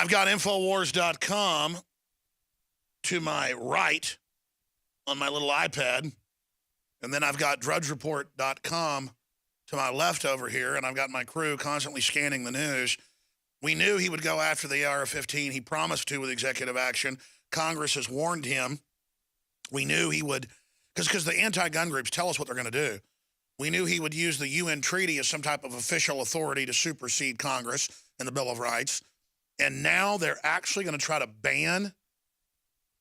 I've got Infowars.com to my right on my little iPad, and then I've got DrudgeReport.com to my left over here, and I've got my crew constantly scanning the news. We knew he would go after the AR-15. He promised to with executive action. Congress has warned him. We knew he would, because the anti-gun groups tell us what they're going to do. We knew he would use the UN treaty as some type of official authority to supersede Congress and the Bill of Rights. And now they're actually going to try to ban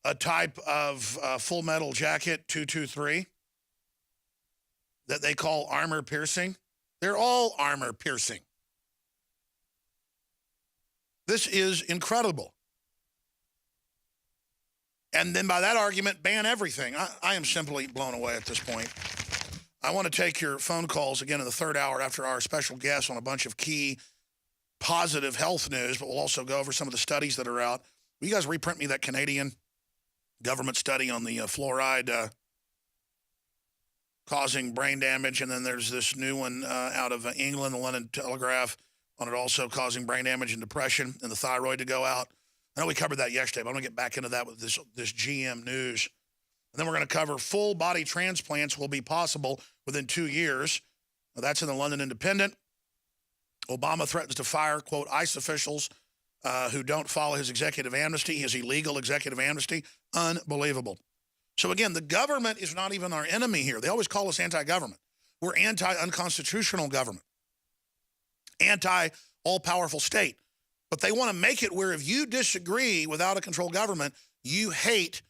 a type of full metal jacket 223 that they call armor piercing. They're all armor piercing. This is incredible. And then by that argument, ban everything. I am simply blown away at this point. I want to take your phone calls again in the third hour after our special guest on a bunch of key positive health news, but we'll also go over some of the studies that are out. Will you guys reprint me that Canadian government study on the fluoride causing brain damage? And then there's this new one out of England, the London Telegraph, on it also causing brain damage and depression and the thyroid to go out. I know we covered that yesterday, but I'm going to get back into that with this GM news. And then we're going to cover full body transplants will be possible within 2 years. Now, that's in the London Independent. Obama threatens to fire, quote, ICE officials who don't follow his executive amnesty, his illegal executive amnesty. Unbelievable. So again, the government is not even our enemy here. They always call us anti-government. We're anti-unconstitutional government, anti-all-powerful state. But they want to make it where if you disagree with out-of-control government, you hate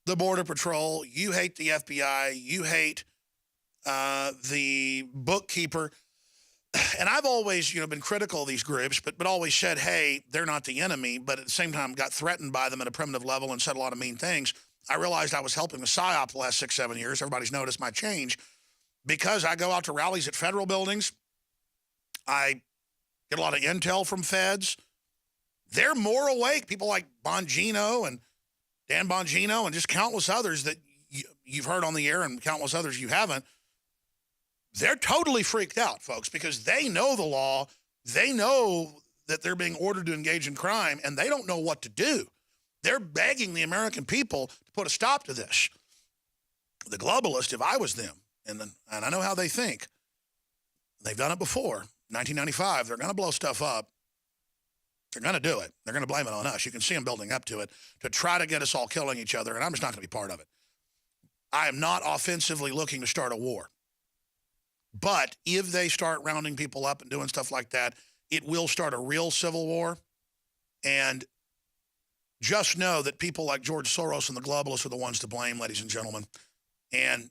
the Border Patrol, you hate the FBI, you hate the bookkeeper. And I've always, been critical of these groups, but always said, hey, they're not the enemy, but at the same time got threatened by them at a primitive level and said a lot of mean things. I realized I was helping the PSYOP the last 6-7 years. Everybody's noticed my change because I go out to rallies at federal buildings. I get a lot of intel from feds. They're more awake. People like Bongino and Dan Bongino and just countless others that you've heard on the air and countless others you haven't. They're totally freaked out, folks, because they know the law. They know that they're being ordered to engage in crime, and they don't know what to do. They're begging the American people to put a stop to this. The globalists, if I was them, and I know how they think, they've done it before. 1995, they're going to blow stuff up. They're going to do it. They're going to blame it on us. You can see them building up to it to try to get us all killing each other, and I'm just not going to be part of it. I am not offensively looking to start a war. But if they start rounding people up and doing stuff like that, it will start a real civil war. And just know that people like George Soros and the globalists are the ones to blame, ladies and gentlemen. And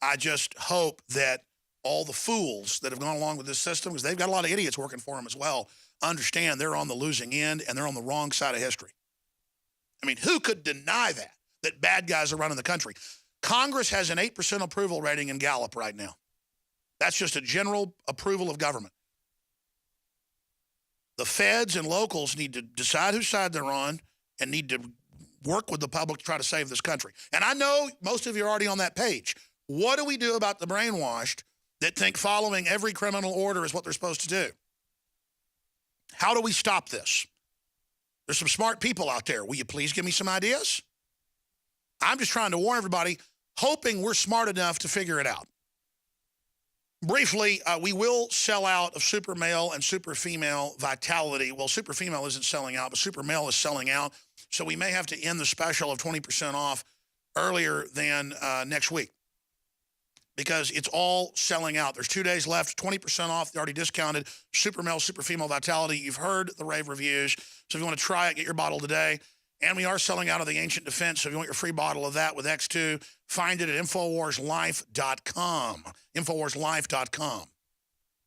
I just hope that all the fools that have gone along with this system, because they've got a lot of idiots working for them as well, understand they're on the losing end and they're on the wrong side of history. I mean, who could deny that bad guys are running the country? Congress has an 8% approval rating in Gallup right now. That's just a general approval of government. The feds and locals need to decide whose side they're on and need to work with the public to try to save this country. And I know most of you are already on that page. What do we do about the brainwashed that think following every criminal order is what they're supposed to do? How do we stop this? There's some smart people out there. Will you please give me some ideas? I'm just trying to warn everybody, hoping we're smart enough to figure it out. Briefly, we will sell out of super male and super female vitality. Well, super female isn't selling out, but super male is selling out. So we may have to end the special of 20% off earlier than next week because it's all selling out. There's 2 days left, 20% off. They're already discounted. Super male, super female vitality. You've heard the rave reviews. So if you want to try it, get your bottle today. And we are selling out of the Ancient Defense, so if you want your free bottle of that with X2, find it at InfoWarsLife.com. InfoWarsLife.com.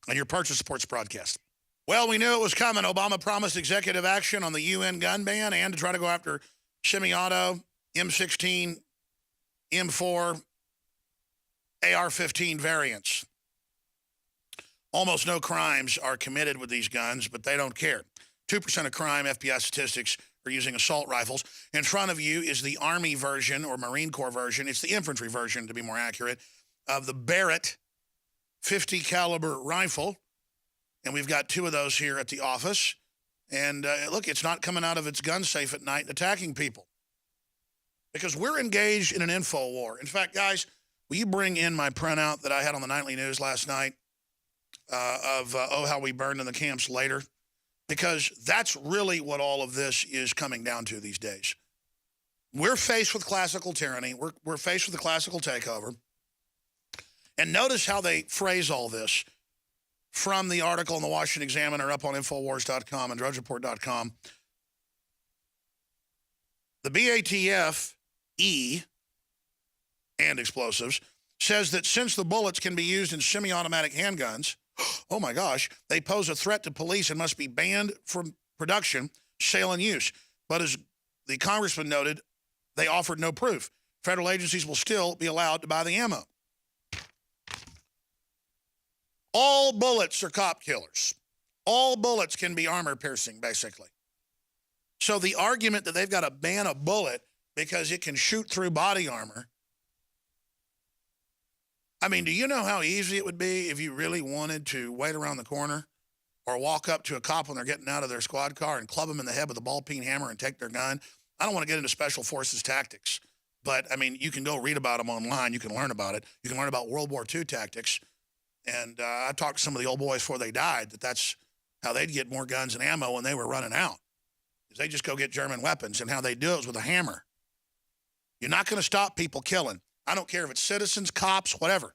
And your purchase supports broadcast. Well, we knew it was coming. Obama promised executive action on the UN gun ban and to try to go after semi-auto, M16, M4, AR-15 variants. Almost no crimes are committed with these guns, but they don't care. 2% of crime, FBI statistics, are using assault rifles. In front of you is the Army version or Marine Corps version. It's the infantry version, to be more accurate, of the Barrett 50 caliber rifle. And we've got 2 of those here at the office. And look, it's not coming out of its gun safe at night and attacking people. Because we're engaged in an info war. In fact, guys, will you bring in my printout that I had on the nightly news last night of how we burned in the camps later? Because that's really what all of this is coming down to these days. We're faced with classical tyranny. We're faced with a classical takeover. And notice how they phrase all this from the article in the Washington Examiner up on Infowars.com and DrudgeReport.com. The BATF-E and explosives says that since the bullets can be used in semi-automatic handguns, oh my gosh, they pose a threat to police and must be banned from production, sale, and use. But as the congressman noted, they offered no proof. Federal agencies will still be allowed to buy the ammo. All bullets are cop killers. All bullets can be armor piercing, basically. So the argument that they've got to ban a bullet because it can shoot through body armor. I mean, do you know how easy it would be if you really wanted to wait around the corner or walk up to a cop when they're getting out of their squad car and club them in the head with a ball-peen hammer and take their gun? I don't want to get into special forces tactics, but, I mean, you can go read about them online. You can learn about it. You can learn about World War II tactics. And I talked to some of the old boys before they died that's how they'd get more guns and ammo when they were running out. Is they just go get German weapons, and how they do it is with a hammer. You're not going to stop people killing. I don't care if it's citizens, cops, whatever.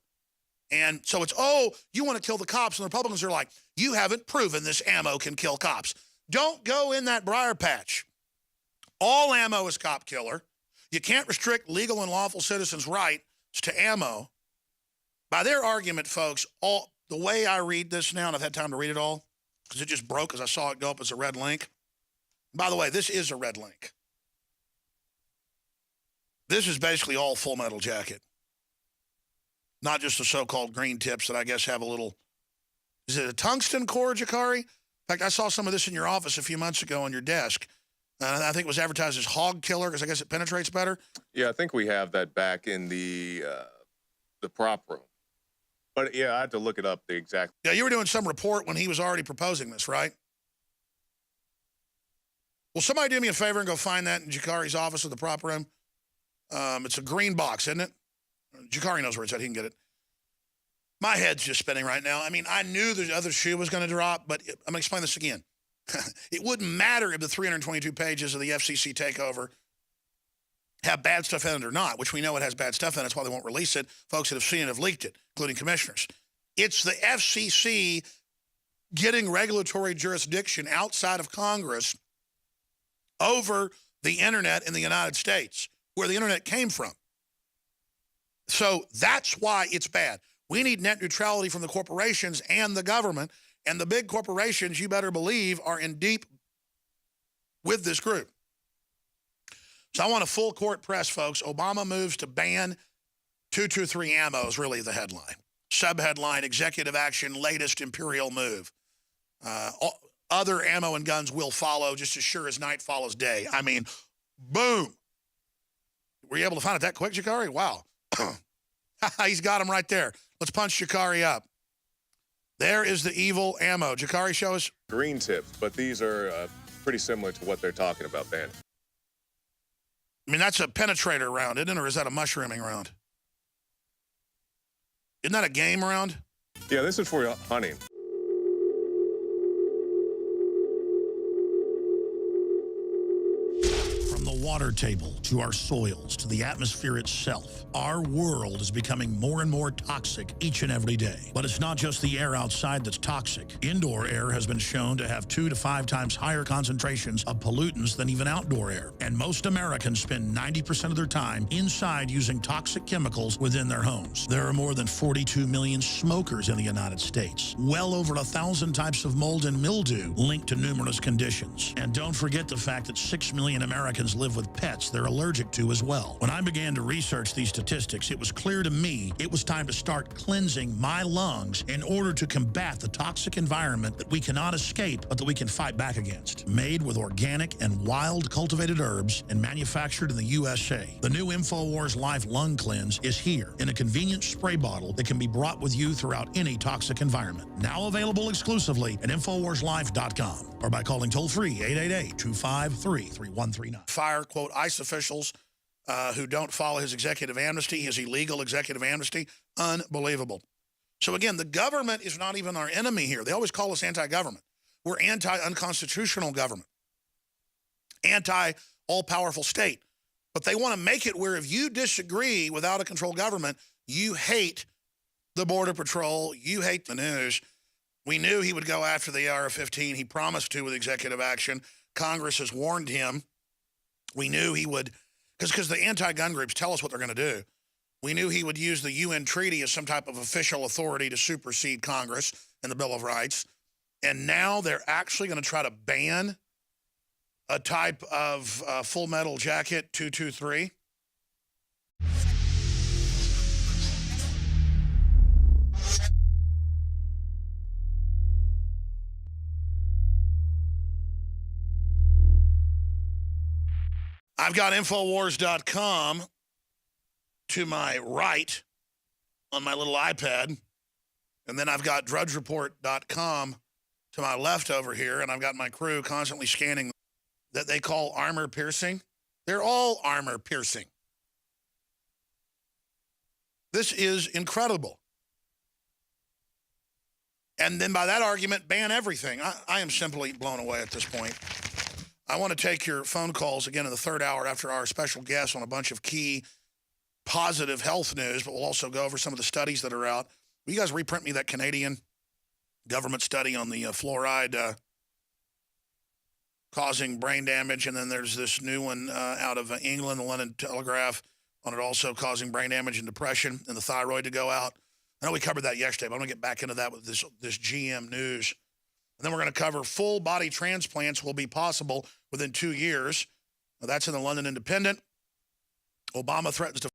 And so it's, oh, you want to kill the cops, and the Republicans are like, you haven't proven this ammo can kill cops. Don't go in that briar patch. All ammo is cop killer. You can't restrict legal and lawful citizens' rights to ammo. By their argument, folks, the way I read this now, and I've had time to read it all, because it just broke as I saw it go up as a red link. By the way, this is a red link. This is basically all Full Metal Jacket. Not just the so-called green tips that I guess have a little, is it a tungsten core, Jakari? In fact, I saw some of this in your office a few months ago on your desk. I think it was advertised as hog killer because I guess it penetrates better. Yeah, I think we have that back in the prop room. But, yeah, I had to look it up the exact. Yeah, you were doing some report when he was already proposing this, right? Will somebody do me a favor and go find that in Jakari's office at the prop room? It's a green box, isn't it? Jakari knows where it's at. He can get it. My head's just spinning right now. I mean, I knew the other shoe was going to drop, but I'm going to explain this again. It wouldn't matter if the 322 pages of the FCC takeover have bad stuff in it or not, which we know it has bad stuff in it. That's why they won't release it. Folks that have seen it have leaked it, including commissioners. It's the FCC getting regulatory jurisdiction outside of Congress over the internet in the United States, where the internet came from. So that's why it's bad. We need net neutrality from the corporations and the government, and the big corporations, you better believe, are in deep with this group. So I want a full court press, folks. Obama moves to ban 223 ammo is really the headline. Subheadline, executive action, latest imperial move. Other ammo and guns will follow just as sure as night follows day. I mean, boom. Were you able to find it that quick, Jakari? Wow. He's got him right there. Let's punch Jakari up. There is the evil ammo. Jakari, show us. Green tips, but these are pretty similar to what they're talking about then. I mean, that's a penetrator round, isn't it? Or is that a mushrooming round? Isn't that a game round? Yeah, this is for hunting. From the water table to our soils to the atmosphere itself, our world is becoming more and more toxic each and every day. But it's not just the air outside that's toxic. Indoor air has been shown to have 2 to 5 times higher concentrations of pollutants than even outdoor air. And most Americans spend 90% of their time inside using toxic chemicals within their homes. There are more than 42 million smokers in the United States. Well over 1,000 types of mold and mildew linked to numerous conditions. And don't forget the fact that 6 million Americans live with pets they're allergic to as well. When I began to research these statistics, it was clear to me it was time to start cleansing my lungs in order to combat the toxic environment that we cannot escape, but that we can fight back against. Made with organic and wild cultivated herbs and manufactured in the USA, the new Infowars Life Lung Cleanse is here in a convenient spray bottle that can be brought with you throughout any toxic environment. Now available exclusively at InfowarsLife.com. or by calling toll-free 888-253-3139. Fire, quote, ICE officials who don't follow his executive amnesty, his illegal executive amnesty. Unbelievable. So again, the government is not even our enemy here. They always call us anti-government. We're anti-unconstitutional government, anti-all-powerful state. But they want to make it where if you disagree with out-of-control government, you hate the Border Patrol, you hate the news. We knew he would go after the AR-15. He promised to with executive action. Congress has warned him. We knew he would, because the anti-gun groups tell us what they're going to do. We knew he would use the UN treaty as some type of official authority to supersede Congress and the Bill of Rights. And now they're actually going to try to ban a type of Full Metal Jacket 223. I've got Infowars.com to my right on my little iPad, and then I've got DrudgeReport.com to my left over here, and I've got my crew constantly scanning that they call armor piercing. They're all armor piercing. This is incredible. And then by that argument, ban everything. I am simply blown away at this point. I want to take your phone calls again in the third hour after our special guest on a bunch of key positive health news, but we'll also go over some of the studies that are out. Will you guys reprint me that Canadian government study on the fluoride causing brain damage? And then there's this new one out of England, the London Telegraph, on it also causing brain damage and depression and the thyroid to go out. I know we covered that yesterday, but I'm going to get back into that with this GM news. And then we're going to cover full body transplants will be possible within 2 years. Now, that's in the London Independent. Obama threatens to